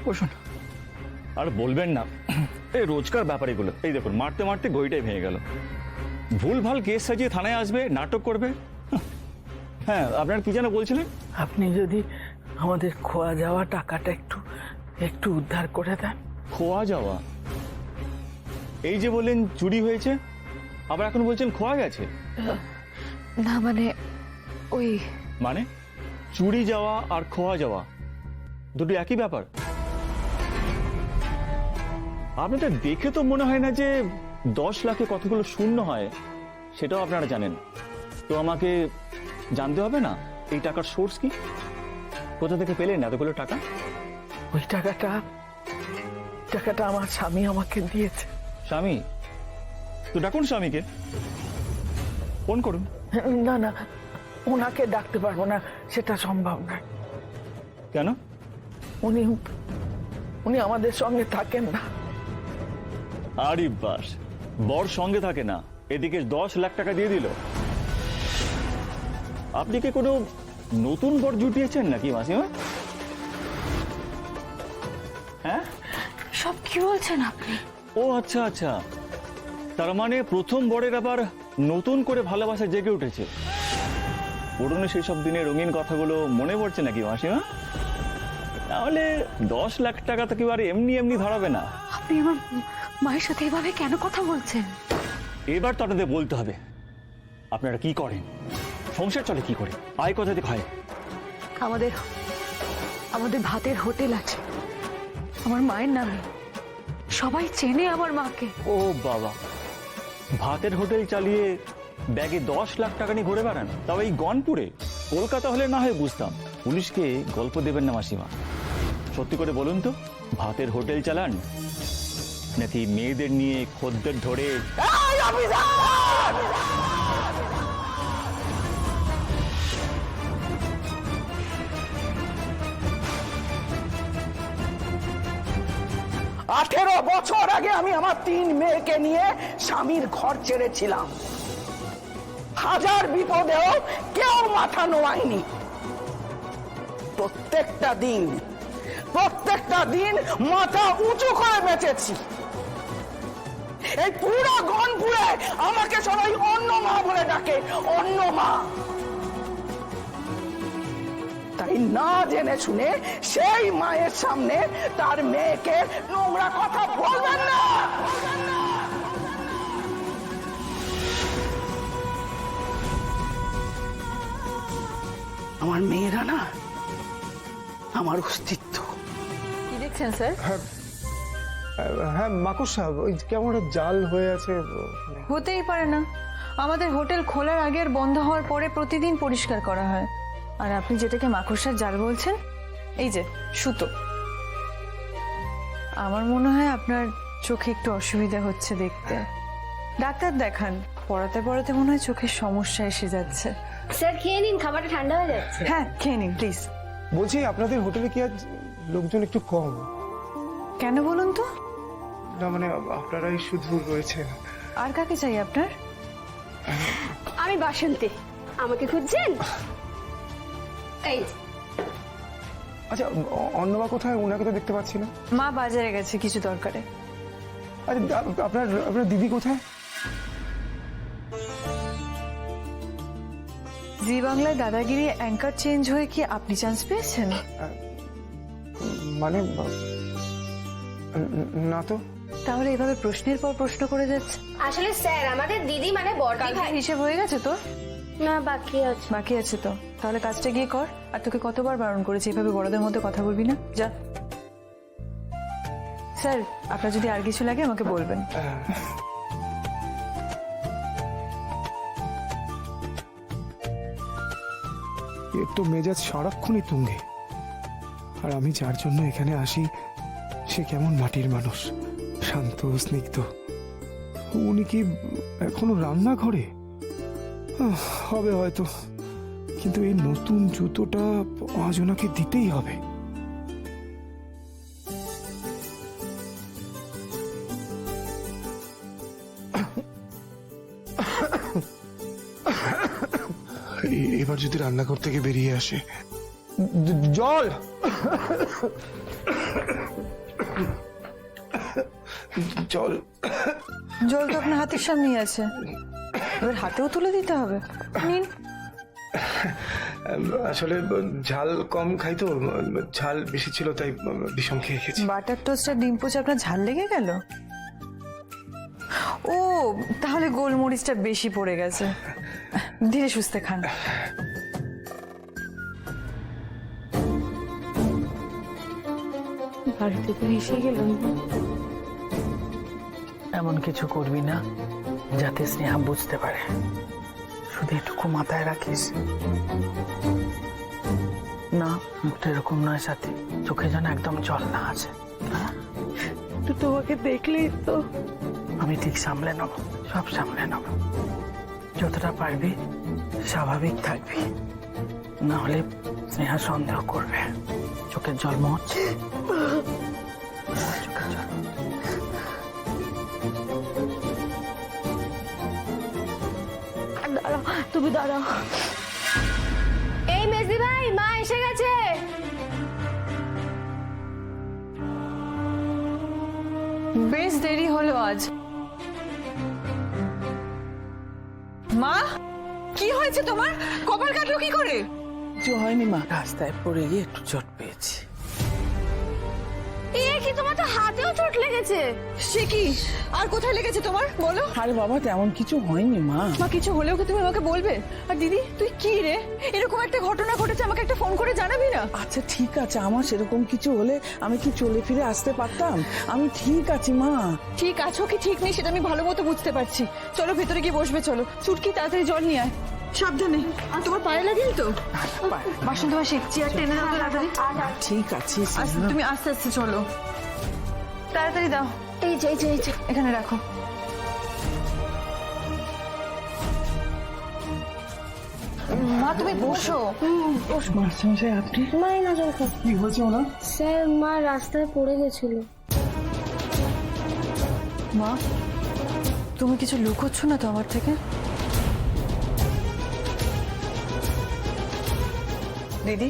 বসুন। আর বলবেন না, এই রোজকার ব্যাপার এগুলো। এই দেখুন, মারতে মারতে ঘড়িটাই ভেঙে গেল। ভুলভাল কেস সাজিয়ে থানায় আসবে, নাটক করবে। হ্যাঁ, আপনার কি যেন বলছিলেন? আপনি যদি আমাদের খোয়া যাওয়া টাকাটা একটু একটু উদ্ধার করে দেন। খোয়া যাওয়া? এই যে বললেন চুরি হয়েছে, আবার এখন বলছেন খোয়া গেছে। না মানে ওই মানে চুরি যাওয়া আর খোয়া যাওয়া দুটো একই ব্যাপার? আপনাদের দেখে তো মনে হয় না যে 10 লাখে কতগুলো শূন্য হয়, সেটাও আপনারা জানেন। তো আমাকে জানতে হবে না এই টাকার সোর্স কি? কোথা থেকে পেলেন এতগুলো টাকা? ওই টাকাটা আমার স্বামী আমাকে দিয়েছে। স্বামী? তো ডাকুন স্বামীকে, ফোন করুন। না না, ওনাকে ডাকতে পারবো না, সেটা সম্ভব নয়। কেন? উনি আমাদের সঙ্গে থাকেন না। আরে বাস, বর সঙ্গে থাকে না, এদিকে 10 লাখ টাকা দিয়ে দিল। আপনি কি কোনো নতুন বর জুটিয়েছেন নাকি মাসিমা? হ্যাঁ, সব কি বলছেন আপনি? ও আচ্ছা আচ্ছা, তার মানে প্রথম বরের আবার নতুন করে ভালোবাসা জেগে উঠেছে। পুরনো সেই সব দিনের রঙিন কথাগুলো মনে পড়ছে নাকি মাসিমা? তাহলে 10 লাখ টাকা তো কেউ আর এমনি এমনি ধরাবে না। আপনি আমার মায়ের সাথে এভাবে কেন কথা বলছেন? এবার তো আপনাদের বলতে হবে আপনারা কি করেন, সংসার চলে কি করে, আয় কোথা থেকে হয়? আমাদের ভাতের হোটেল আছে আমার মায়ের নামে, সবাই চেনে আমার মাকে। ও বাবা, ভাতের হোটেল চালিয়ে ব্যাগে 10 লাখ টাকা নিয়ে ঘুরে বেড়ান, তাও এই গনপুরে? কলকাতা হলে না হয় বুঝতাম। পুলিশকে গল্প দেবেন না মাসিমা। সত্যি করে বলুন তো, ভাতের হোটেল চালান নাকি মেয়েদের নিয়ে খদ্দের ধরে? 18 বছর আগে আমি আমার 3 মেয়েকে নিয়ে স্বামীর ঘর ছেড়েছিলাম। হাজার বিপদেও কেউ মাথা নোয়ায়নি। প্রত্যেকটা দিন মাথা উঁচু করে বেঁচেছি। এই পুরো গনপুরে আমাকে সবাই অন্য মা বলে ডাকে, অন্য মা। তাই না জেনে শুনে সেই মায়ের সামনে তার মেয়েকে নোংরা কথা বলবেন না। আমার মেয়েরা না আমার অস্তিত্ব। কি দেখছেন স্যার? হ্যাঁ মাকুর সাহেব, ওই কেমন একটা জাল হয়ে আছে। হতেই পারে না, আমাদের হোটেল খোলার আগে আর বন্ধ হওয়ার পরে প্রতিদিন পরিষ্কার করা হয়। আর আপনি যেটাকে মাকড়সার জাল বলছেন, এই যে সুতো। আমার মনে হয় আপনার চোখে একটু অসুবিধা হচ্ছে দেখতে, ডাক্তার দেখান। পড়াতে পড়াতে মনে হয় চোখের সমস্যা এসে যাচ্ছে। স্যার খেয়ে নিন, খাবারটা ঠান্ডা হয়ে যাচ্ছে। হ্যাঁ খেয়ে নিন প্লিজ। বলছি আপনাদের হোটেলে কি আজ লোকজন একটু কম? কেন বলুন তো? না মানে আপনারাই শুধু রয়েছেন? আর কাকে চাই আপনার? আমি বাসন্তী, আমাকে খুঁজছেন? এই আচ্ছা, অন্যমা কোথায়? ওনাকে তো দেখতে পাচ্ছি না। মা বাজারে গেছে কিছু দরকারে। আরে আপনার আপনার দিদি কোথায়? জি বাংলায় দাদাগিরি অ্যাঙ্কার চেঞ্জ হয়ে কি আপনি চান্স পেয়েছেন? মানে না তো। তাহলে এভাবে প্রশ্নের পর প্রশ্ন করে যাচ্ছে। আসলে স্যার আমাদের দিদি মানে বড়দি ভাই। কালকের হিসেব হয়ে গেছে তো? না, বাকি আছে। বাকি আছে তো, তাহলে কাজটা গিয়ে কর। আর তোকে কতবার বারণ করেছি এভাবে বড়দের মধ্যে কথা বলবি না, যা। স্যার আপনার যদি আর কিছু লাগে আমাকে বলবেন। এর তো মেজাজ সারাক্ষণই তুঙ্গে। আর আমি যার জন্য এখানে আসি সে কেমন মাটির মানুষ, শান্ত স্নিগ্ধ। উনি কি এখনো রান্নাঘরে? হবে হয়তো, কিন্তু এই নতুন জুতোটা আজ ওনাকে দিতেই হবে। এবার যদি রান্নাঘর থেকে বেরিয়ে আসে জল জল জল তো আপনার হাতের সামনেই আছে, এবার হাতেও তুলে দিতে হবে। নিন। আসলে ঝাল কম খাই তো, ঝাল বেশি ছিল তাই বিষম খেয়ে গেছি। বাটার টোস্টার ডিম পোচ আপনার ঝাল লেগে গেল? ও তাহলে গোলমরিচটা বেশি পড়ে গেছে। ধীরে সুস্থে খান। বাড়িতে তো এসে গেলাম। এমন কিছু করবি না যাতে স্নেহা বুঝতে পারে, শুধু এটুকু মাথায় রাখিস। না, মুখটা এরকম নয় সাথী, চোখে যেন একদম জল না আছে। তো তোমাকে দেখলেই তো। আমি ঠিক সামলে নেব, সব সামলে নেব। যতটা পারবি স্বাভাবিক থাকবি, না হলে স্নেহা সন্দেহ করবে। চোখের জল মোচ, চোখের জল। দাঁড়াও, তুমি দাঁড়াও। এই মেজদি ভাই, মা এসে গেছে। বেশ দেরি হলো আজ। মা, কি হয়েছে তোমার? কপাল কাটলো কি করে? কিছু হয়নি মা, রাস্তায় পড়ে গিয়ে একটু চোট পেয়েছি। এ কি, তোমার তো হাতেও চোট লেগেছে। সে কি? আর কোথায় লেগেছে তোমার বলো? আরে বাবা, তেমন কিছু হয়নি মা। মা, কিছু হলেও কি তুমি আমাকে বলবে? আর দিদি, তুই কি রে, এরকম একটা ঘটনা ঘটেছে, আমাকে একটা ফোন করে জানাবি না? আচ্ছা ঠিক আছে, আমার সেরকম কিছু হলে আমি কি চলে ফিরে আসতে পারতাম? আমি ঠিক আছি মা। ঠিক আছো কি ঠিক নেই সেটা আমি ভালো মতো বুঝতে পারছি। চলো ভেতরে গিয়ে বসবে, চলো। চুটকি তাড়াতাড়ি জল নিয়ে আয়, সাবধানে। আর তোমার পায়ে লাগেনি তো? বাসন ধোয়া শেখ, চেয়ার টেনে দাও তাড়াতাড়ি। ঠিক আছে, তুমি আস্তে আস্তে চলো, তাড়াতাড়ি দাও। এই যে, এই যে, এই যে। এখানে রাখো। মা তুমি বসো। মাস্টারমশাই আপনি? মা এই নজর খাও। কি হয়েছে ওনার? স্যার, মা রাস্তায় পড়ে গেছিল। মা, তুমি কিছু লুকোচ্ছ না তো আমার থেকে? দিদি,